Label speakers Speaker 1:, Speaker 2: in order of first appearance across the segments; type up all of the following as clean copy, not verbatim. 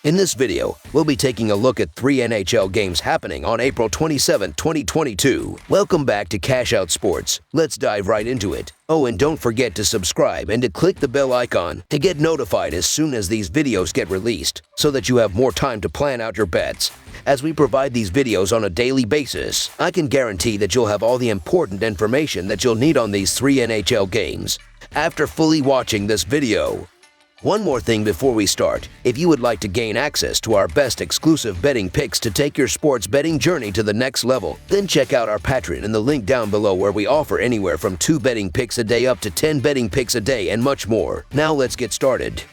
Speaker 1: In this video, we'll be taking a look at 3 NHL games happening on April 27, 2022. Welcome back to Cash Out Sports. Let's dive right into it. Oh, and don't forget to subscribe and to click the bell icon to get notified as soon as these videos get released, so that you have more time to plan out your bets. As we provide these videos on a daily basis, I can guarantee that you'll have all the important information that you'll need on these 3 NHL games after fully watching this video. One more thing before we start. If you would like to gain access to our best exclusive betting picks to take your sports betting journey to the next level, then check out our Patreon in the link down below, where we offer anywhere from 2 betting picks a day up to 10 betting picks a day and much more. Now let's get started.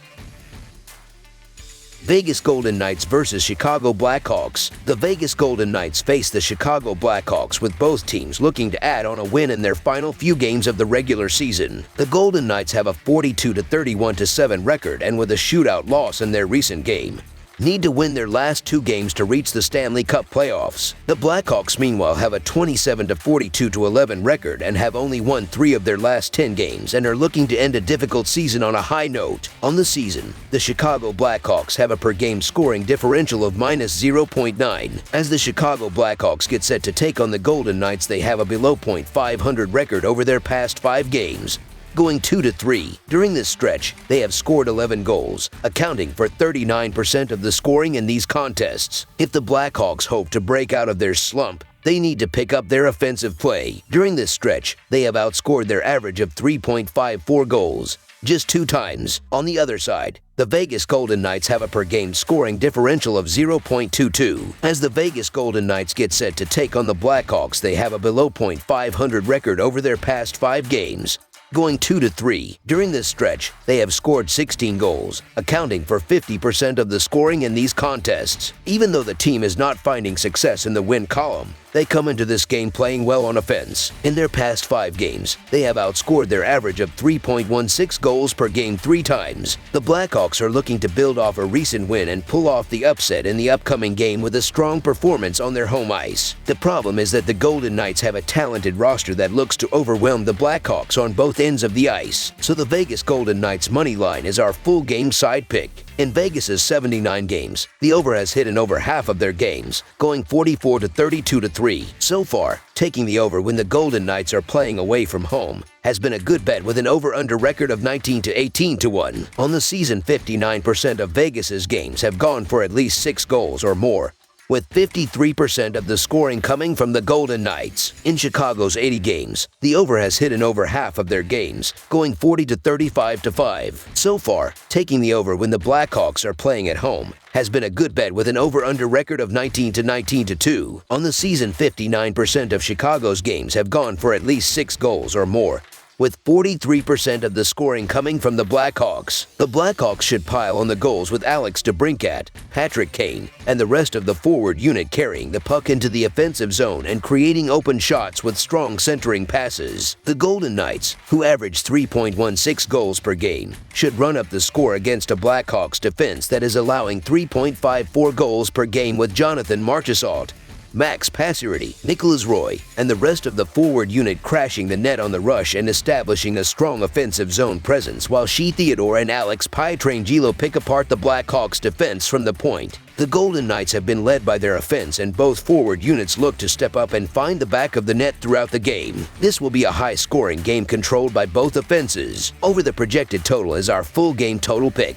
Speaker 1: Vegas Golden Knights versus Chicago Blackhawks. The Vegas Golden Knights face the Chicago Blackhawks, with both teams looking to add on a win in their final few games of the regular season. The Golden Knights have a 42-31-7 record, and with a shootout loss in their recent game, need to win their last 2 games to reach the Stanley Cup playoffs. The Blackhawks, meanwhile, have a 27-42-11 record and have only won 3 of their last 10 games and are looking to end a difficult season on a high note. On the season, the Chicago Blackhawks have a per-game scoring differential of -0.9. As the Chicago Blackhawks get set to take on the Golden Knights, they have a below .500 record over their past 5 games, going 2-3. During this stretch, they have scored 11 goals, accounting for 39% of the scoring in these contests. If the Blackhawks hope to break out of their slump, they need to pick up their offensive play. During this stretch, they have outscored their average of 3.54 goals just 2 times. On the other side, the Vegas Golden Knights have a per-game scoring differential of 0.22. As the Vegas Golden Knights get set to take on the Blackhawks, they have a below .500 record over their past 5 games, going 2-3. During this stretch, they have scored 16 goals, accounting for 50% of the scoring in these contests. Even though the team is not finding success in the win column, they come into this game playing well on offense. In their past 5 games, they have outscored their average of 3.16 goals per game 3 times. The Blackhawks are looking to build off a recent win and pull off the upset in the upcoming game with a strong performance on their home ice. The problem is that the Golden Knights have a talented roster that looks to overwhelm the Blackhawks on both ends of the ice, so the Vegas Golden Knights money line is our full game side pick. In Vegas's 79 games, the over has hit in over half of their games, going 44-32-3. So far, taking the over when the Golden Knights are playing away from home has been a good bet, with an over-under record of 19-18-1. On the season, 59% of Vegas's games have gone for at least 6 goals or more, with 53% of the scoring coming from the Golden Knights. In Chicago's 80 games, the over has hit in over half of their games, going 40-35-5. So far, taking the over when the Blackhawks are playing at home has been a good bet, with an over-under record of 19-19-2. On the season, 59% of Chicago's games have gone for at least 6 goals or more, with 43% of the scoring coming from the Blackhawks. The Blackhawks should pile on the goals, with Alex DeBrincat, Patrick Kane, and the rest of the forward unit carrying the puck into the offensive zone and creating open shots with strong centering passes. The Golden Knights, who average 3.16 goals per game, should run up the score against a Blackhawks defense that is allowing 3.54 goals per game, with Jonathan Marchessault, Max Pacioretty, Nicholas Roy, and the rest of the forward unit crashing the net on the rush and establishing a strong offensive zone presence, while Shea Theodore and Alex Pietrangelo pick apart the Blackhawks defense from the point. The Golden Knights have been led by their offense, and both forward units look to step up and find the back of the net throughout the game. This will be a high-scoring game controlled by both offenses. Over the projected total is our full game total pick.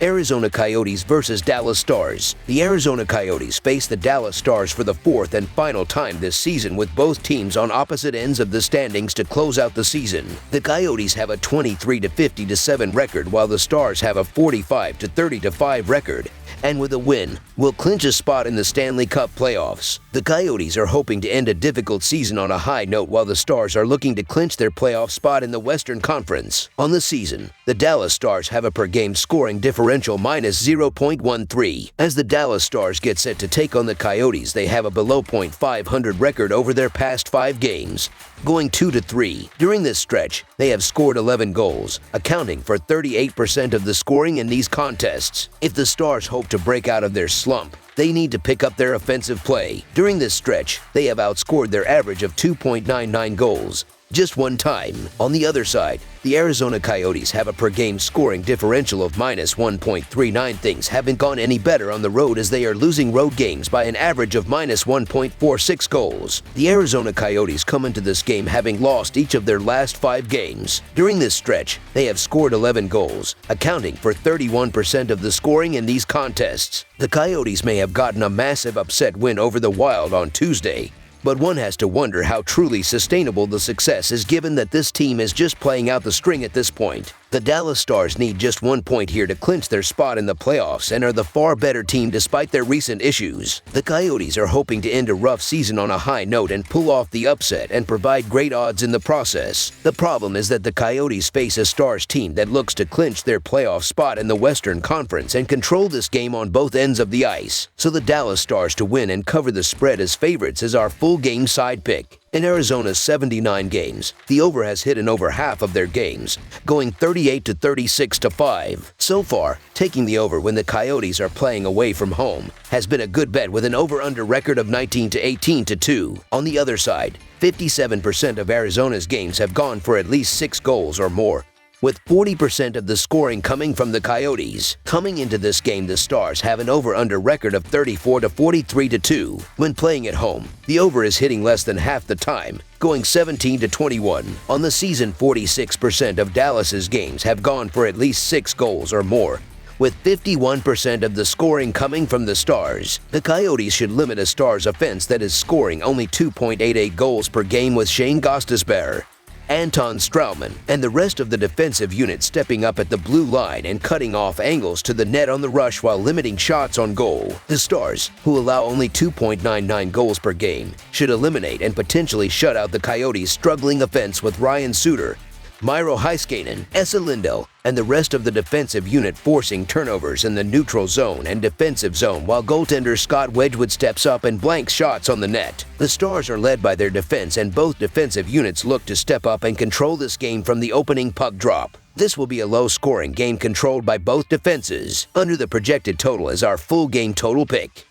Speaker 1: Arizona Coyotes versus Dallas Stars. The Arizona Coyotes face the Dallas Stars for the 4th and final time this season, with both teams on opposite ends of the standings to close out the season. The Coyotes have a 23-50-7 record, while the Stars have a 45-30-5 record, and with a win, will clinch a spot in the Stanley Cup playoffs. The Coyotes are hoping to end a difficult season on a high note, while the Stars are looking to clinch their playoff spot in the Western Conference. On the season, the Dallas Stars have a per-game scoring differential -0.13. As the Dallas Stars get set to take on the Coyotes, they have a below .500 record over their past 5 games, going 2-3. During this stretch, they have scored 11 goals, accounting for 38% of the scoring in these contests. If the Stars hope to break out of their slump, they need to pick up their offensive play. During this stretch, they have outscored their average of 2.99 goals just one time. On the other side, the Arizona Coyotes have a per-game scoring differential of -1.39. Things haven't gone any better on the road as they are losing road games by an average of -1.46 goals. The Arizona Coyotes come into this game having lost each of their last 5 games. During this stretch, they have scored 11 goals, accounting for 31% of the scoring in these contests. The Coyotes may have gotten a massive upset win over the Wild on Tuesday, but one has to wonder how truly sustainable the success is given that this team is just playing out the string at this point. The Dallas Stars need just 1 point here to clinch their spot in the playoffs and are the far better team despite their recent issues. The Coyotes are hoping to end a rough season on a high note and pull off the upset and provide great odds in the process. The problem is that the Coyotes face a Stars team that looks to clinch their playoff spot in the Western Conference and control this game on both ends of the ice. So the Dallas Stars to win and cover the spread as favorites is our full game side pick. In Arizona's 79 games, the over has hit in over half of their games, going 38 to 36 to 5. So far, taking the over when the Coyotes are playing away from home has been a good bet with an over-under record of 19 to 18 to 2. On the other side, 57% of Arizona's games have gone for at least 6 goals or more, with 40% of the scoring coming from the Coyotes. Coming into this game, the Stars have an over-under record of 34 to 43 to 2. When playing at home, the over is hitting less than half the time, going 17 to 21. On the season, 46% of Dallas's games have gone for at least 6 goals or more, with 51% of the scoring coming from the Stars. The Coyotes should limit a Stars offense that is scoring only 2.88 goals per game with Shane Gostisbehere, Anton Stralman, and the rest of the defensive unit stepping up at the blue line and cutting off angles to the net on the rush while limiting shots on goal. The Stars, who allow only 2.99 goals per game, should eliminate and potentially shut out the Coyotes' struggling offense with Ryan Suter, Miro Heiskanen, Esa Lindell, and the rest of the defensive unit forcing turnovers in the neutral zone and defensive zone while goaltender Scott Wedgwood steps up and blanks shots on the net. The Stars are led by their defense and both defensive units look to step up and control this game from the opening puck drop. This will be a low-scoring game controlled by both defenses. Under the projected total is our full game total pick.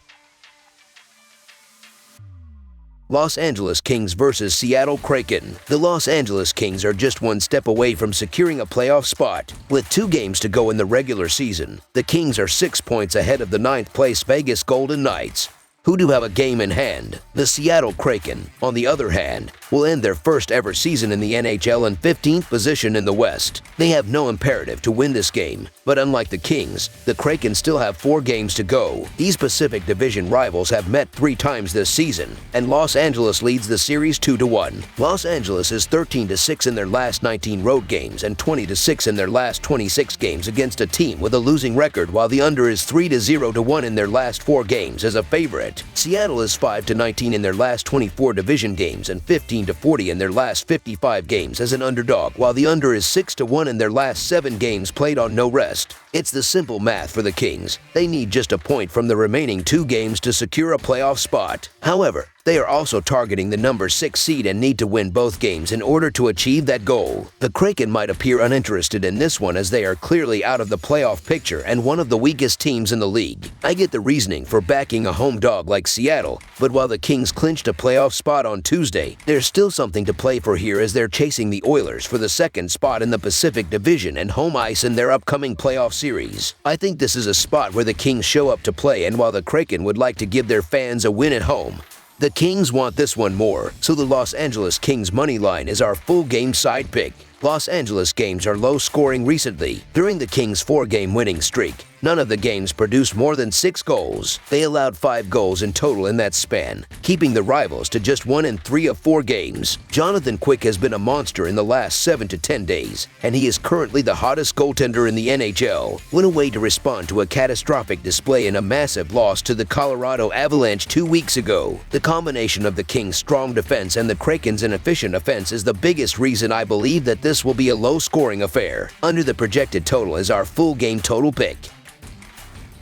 Speaker 1: Los Angeles Kings vs. Seattle Kraken. The Los Angeles Kings are just one step away from securing a playoff spot. With 2 games to go in the regular season, the Kings are 6 points ahead of the 9th-place Vegas Golden Knights, who do have a game in hand. The Seattle Kraken, on the other hand, will end their first ever season in the NHL in 15th position in the West. They have no imperative to win this game, but unlike the Kings, the Kraken still have 4 games to go. These Pacific Division rivals have met 3 times this season, and Los Angeles leads the series 2-1. Los Angeles is 13-6 in their last 19 road games and 20-6 in their last 26 games against a team with a losing record, while the under is 3-0-1 in their last 4 games as a favorite. Seattle is 5-19 in their last 24 division games and 15-40 in their last 55 games as an underdog, while the under is 6-1 in their last 7 games played on no rest. It's the simple math for the Kings. They need just a point from the remaining 2 games to secure a playoff spot. However, they are also targeting the number 6 seed and need to win both games in order to achieve that goal. The Kraken might appear uninterested in this one as they are clearly out of the playoff picture and one of the weakest teams in the league. I get the reasoning for backing a home dog like Seattle, but while the Kings clinched a playoff spot on Tuesday, there's still something to play for here as they're chasing the Oilers for the 2nd spot in the Pacific Division and home ice in their upcoming playoff series. I think this is a spot where the Kings show up to play, and while the Kraken would like to give their fans a win at home, the Kings want this one more, so the Los Angeles Kings money line is our full game side pick. Los Angeles games are low scoring recently. During the Kings' 4-game winning streak, none of the games produced more than 6 goals. They allowed 5 goals in total in that span, keeping the rivals to just 1 in 3 of 4 games. Jonathan Quick has been a monster in the last 7 to 10 days, and he is currently the hottest goaltender in the NHL. Went away to respond to a catastrophic display in a massive loss to the Colorado Avalanche 2 weeks ago. The combination of the Kings' strong defense and the Kraken's inefficient offense is the biggest reason I believe that this will be a low-scoring affair. Under the projected total is our full game total pick.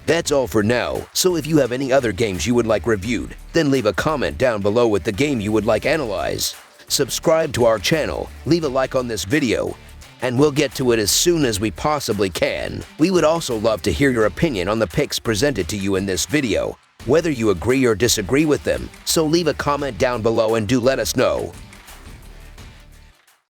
Speaker 1: That's all for now, so if you have any other games you would like reviewed, then leave a comment down below with the game you would like analyzed. Subscribe to our channel, leave a like on this video, and we'll get to it as soon as we possibly can. We would also love to hear your opinion on the picks presented to you in this video, whether you agree or disagree with them, so leave a comment down below and do let us know.